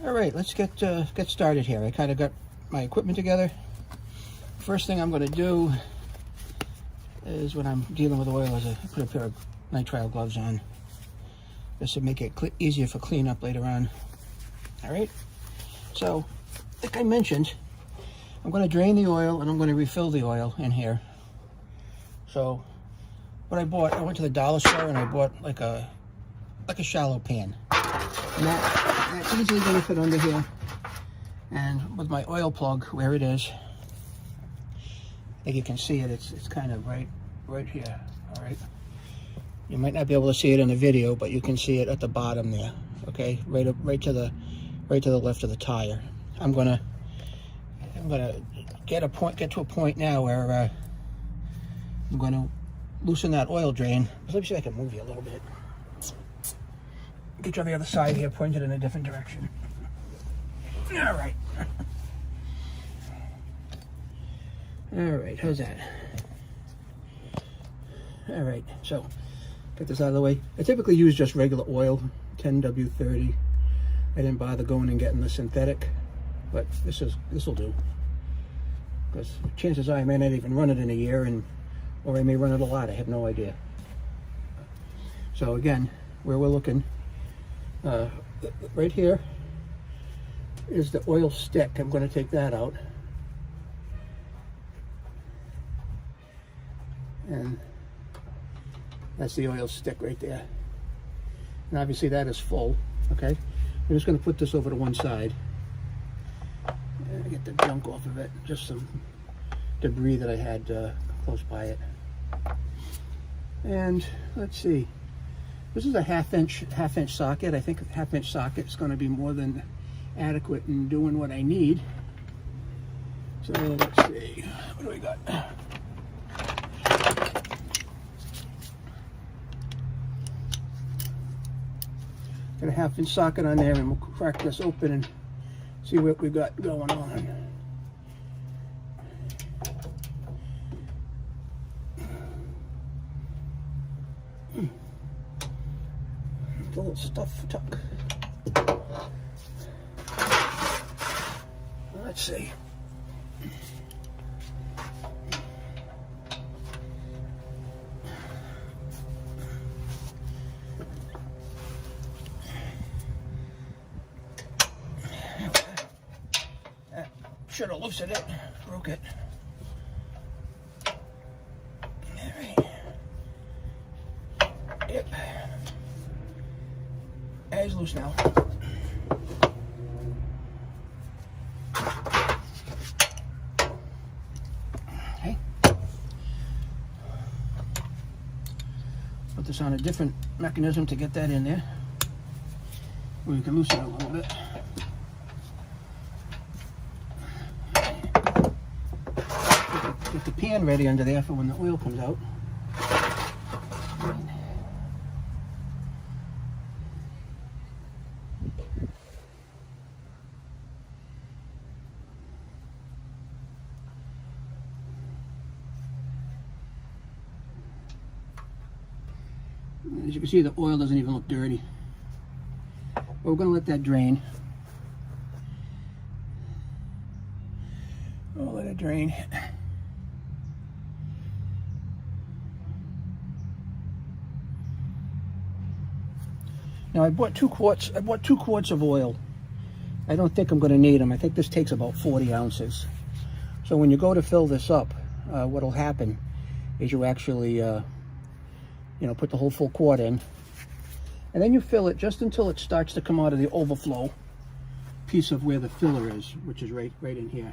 All right, let's get started here. I kind of got my equipment together. First thing I'm going to do is, when I'm dealing with oil, is I put a pair of nitrile gloves on. This will make it easier for cleanup later on. All right. So, like I mentioned, I'm going to drain the oil and I'm going to refill the oil in here. So, what I bought, I went to the dollar store and I bought like a shallow pan. And that's easily going to fit under here. And with my oil plug where it is, I think you can see it. It's kind of right here. All right. You might not be able to see it in the video, but you can see it at the bottom there. Okay, right to the left of the tire. I'm gonna get to a point now where I'm gonna loosen that oil drain. Let me see if I can move you a little bit. Get you on the other side here, pointed in a different direction. All right. All right, how's that? All right, so get this out of the way. I typically use just regular oil, 10W30. I didn't bother going and getting the synthetic, but this will do. Because chances are I may not even run it in a year, or I may run it a lot. I have no idea. So again, where we're looking, right here is the oil stick. I'm going to take that out. And that's the oil stick right there. And obviously that is full, okay? I'm just going to put this over to one side. And get the junk off of it, just some debris that I had close by it. And let's see. This is a half inch socket. I think a half-inch socket is going to be more than adequate in doing what I need. So let's see. What do we got? Got a half-inch socket on there, and we'll crack this open and see what we got going on. A little stuff tuck. Let's see. Should have loosened it, broke it. All right. Yep. It's loose now. Okay. Put this on a different mechanism to get that in there. We can loosen it a little bit. Get the pan ready under there for when the oil comes out. As you can see, the oil doesn't even look dirty. But we're going to let that drain. We'll let it drain. Now I bought 2 quarts. I bought 2 quarts of oil. I don't think I'm going to need them. I think this takes about 40 ounces. So when you go to fill this up, what'll happen is you actually put the whole full quart in, and then you fill it just until it starts to come out of the overflow piece of where the filler is, which is right in here.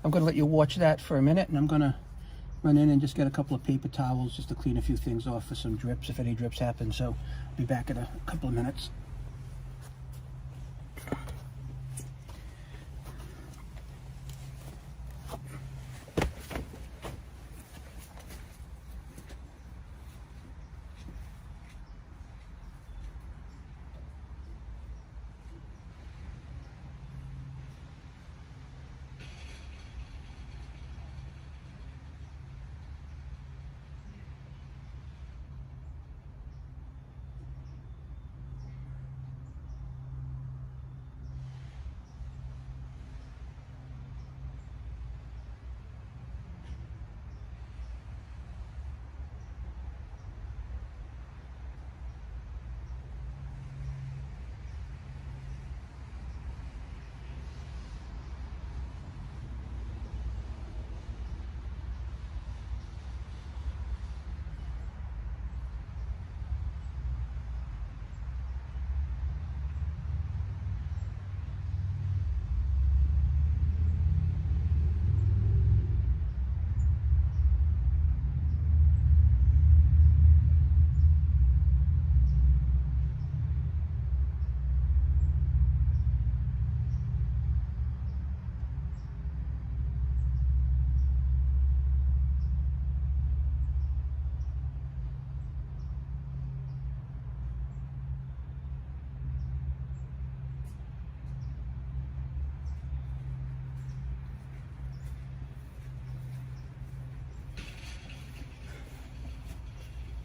I'm going to let you watch that for a minute, and I'm going to run in and just get a couple of paper towels just to clean a few things off for some drips, if any drips happen. So I'll be back in a couple of minutes.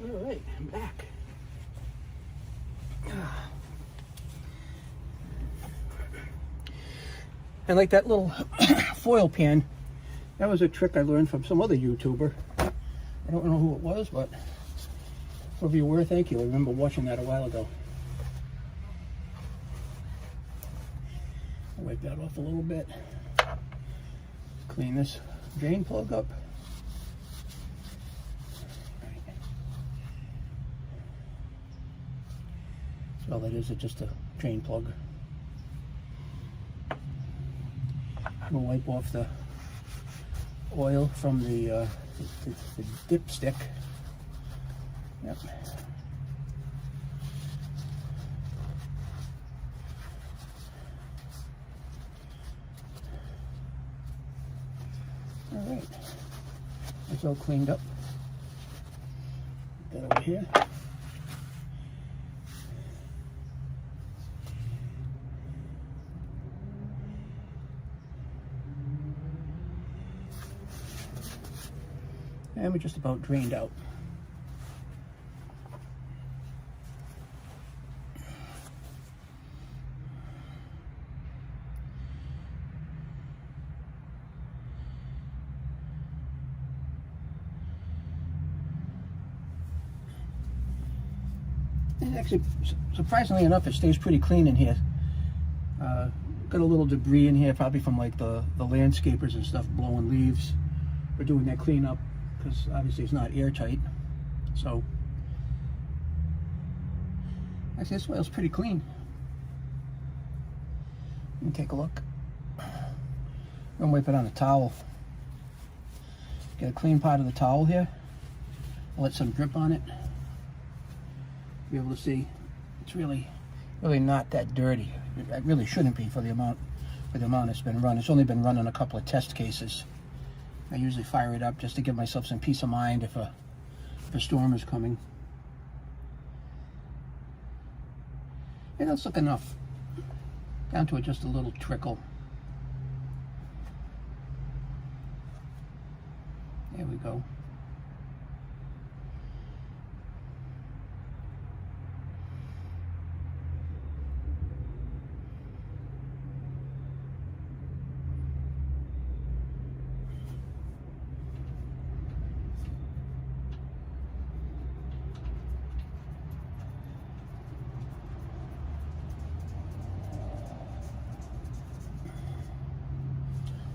All right, I'm back. And like that little foil pan, that was a trick I learned from some other YouTuber. I don't know who it was, but whoever you were, thank you. I remember watching that a while ago. I'll wipe that off a little bit. Clean this drain plug up. So all that is just a drain plug. We'll wipe off the oil from the dipstick. Yep. All right. It's all cleaned up. Put that over here. And we just about drained out. And actually, surprisingly enough, it stays pretty clean in here. Got a little debris in here, probably from like the landscapers and stuff blowing leaves or doing their cleanup, because obviously it's not airtight. So actually this oil's pretty clean. Let me take a look. I'm gonna wipe it on a towel. Get a clean part of the towel here. I'll let some drip on it. Be able to see it's really not that dirty. It really shouldn't be for the amount it's been run. It's only been run on a couple of test cases. I usually fire it up just to give myself some peace of mind if a storm is coming. And that's look enough. Down to it just a little trickle. There we go.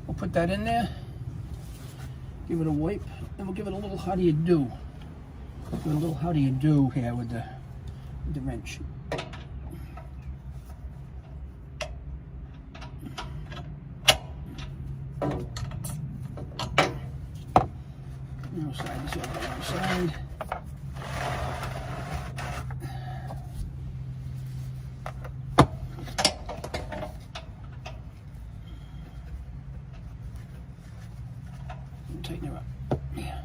We'll put that in there, give it a wipe, and we'll give it a little how do you do. A little how do you do here with the wrench. Now slide this over to one side. Tighten her up. Yeah.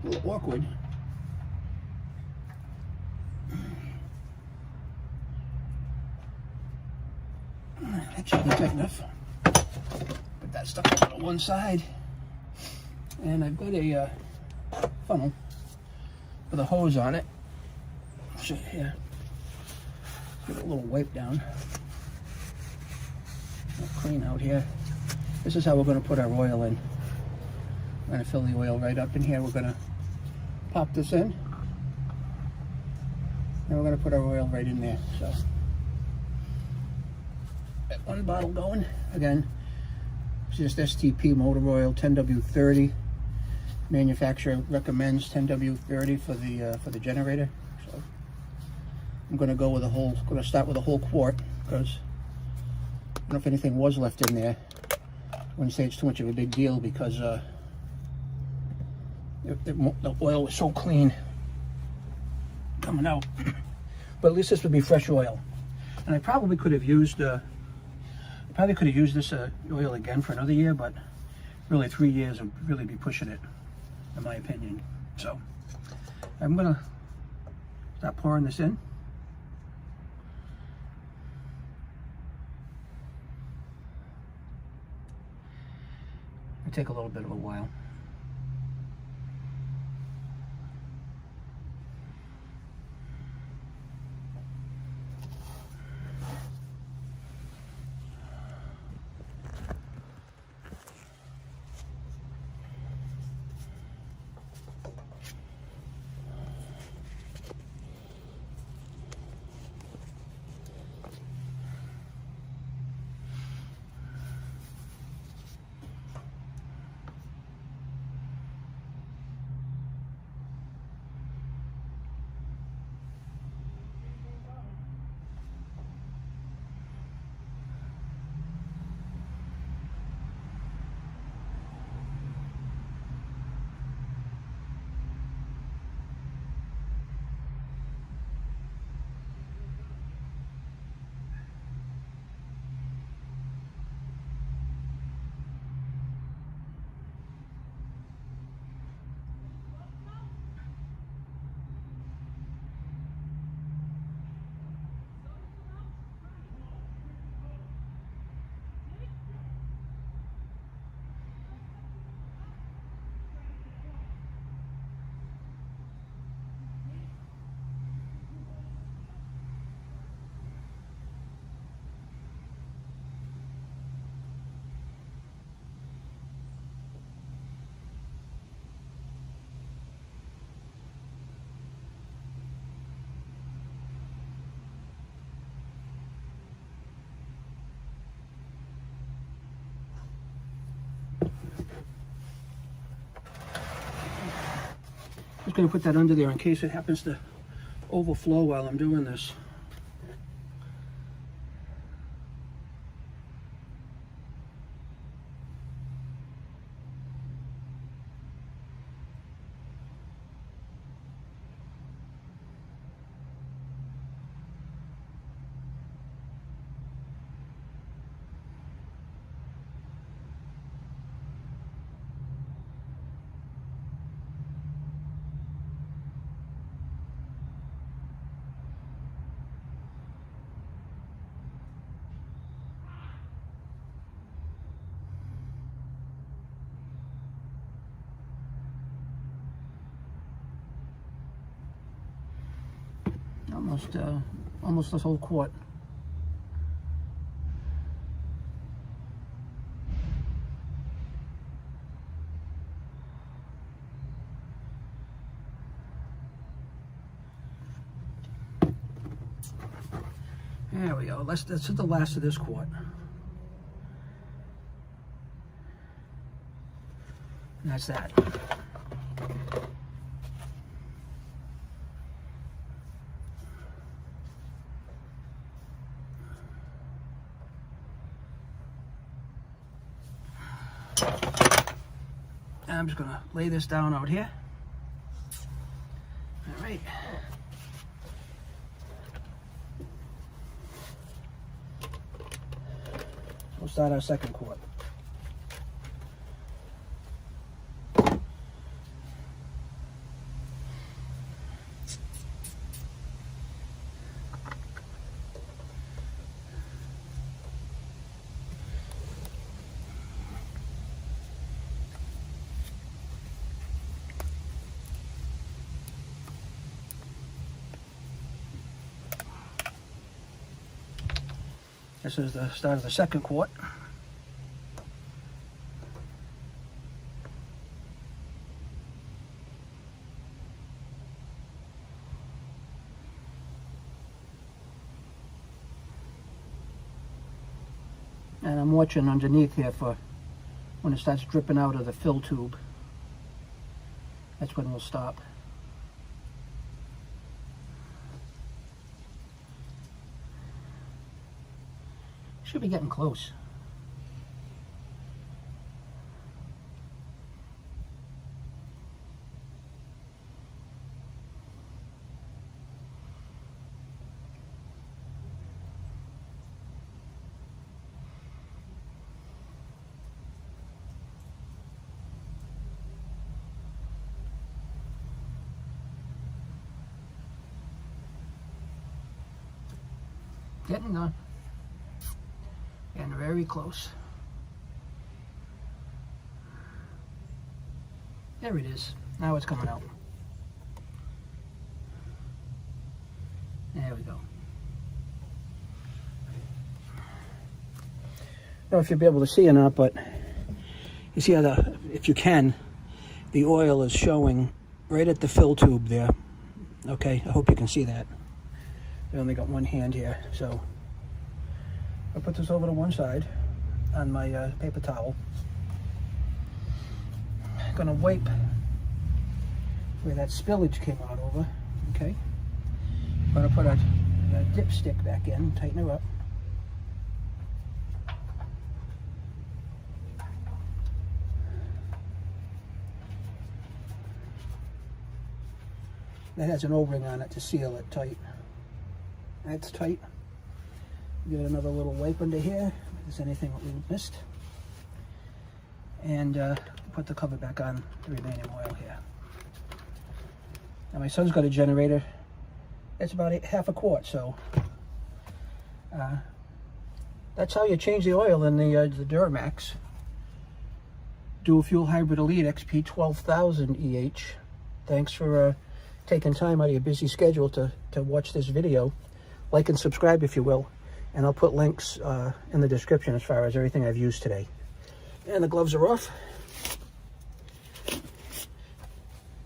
A little awkward. That should be tight enough. Put that stuff over to one side. And I've got a funnel with a hose on it. I'll show you here. Give it a little wipe down. Clean out here. This is how we're going to put our oil in. We're going to fill the oil right up in here. We're going to pop this in. And we're going to put our oil right in there. So. One bottle going. Again, it's just STP motor oil, 10W30. Manufacturer recommends 10W30 for the generator. So I'm going to go with going to start with a whole quart, because I don't know if anything was left in there. I wouldn't say it's too much of a big deal, because the oil was so clean coming out. But at least this would be fresh oil. And I probably could have used this oil again for another year, but really 3 years would really be pushing it, in my opinion. So I'm gonna start pouring this in. It'll take a little bit of a while. Just going to put that under there in case it happens to overflow while I'm doing this. Almost this whole quart. There we go. This is the last of this quart. And that's that. And I'm just going to lay this down out here. All right. We'll start our second quart. This is the start of the second quart. And I'm watching underneath here for when it starts dripping out of the fill tube. That's when we'll stop. Should be getting close. Getting done. And very close. There it is. Now it's coming out. There we go. I don't know if you'll be able to see or not, but you see how if you can, the oil is showing right at the fill tube there. Okay, I hope you can see that. I only got one hand here, so I'll put this over to one side on my paper towel. I'm gonna wipe where that spillage came out over. Okay, I'm gonna put a dipstick back in, tighten her up. That has an O-ring on it to seal it tight. That's tight. Give it another little wipe under here if there's anything that we missed. And put the cover back on the remaining oil here. Now my son's got a generator. It's about half a quart, so that's how you change the oil in the Duromax Dual Fuel Hybrid Elite XP12000EH. Thanks for taking time out of your busy schedule to watch this video. Like and subscribe if you will, and I'll put links in the description as far as everything I've used today. And the gloves are off.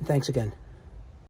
Thanks again.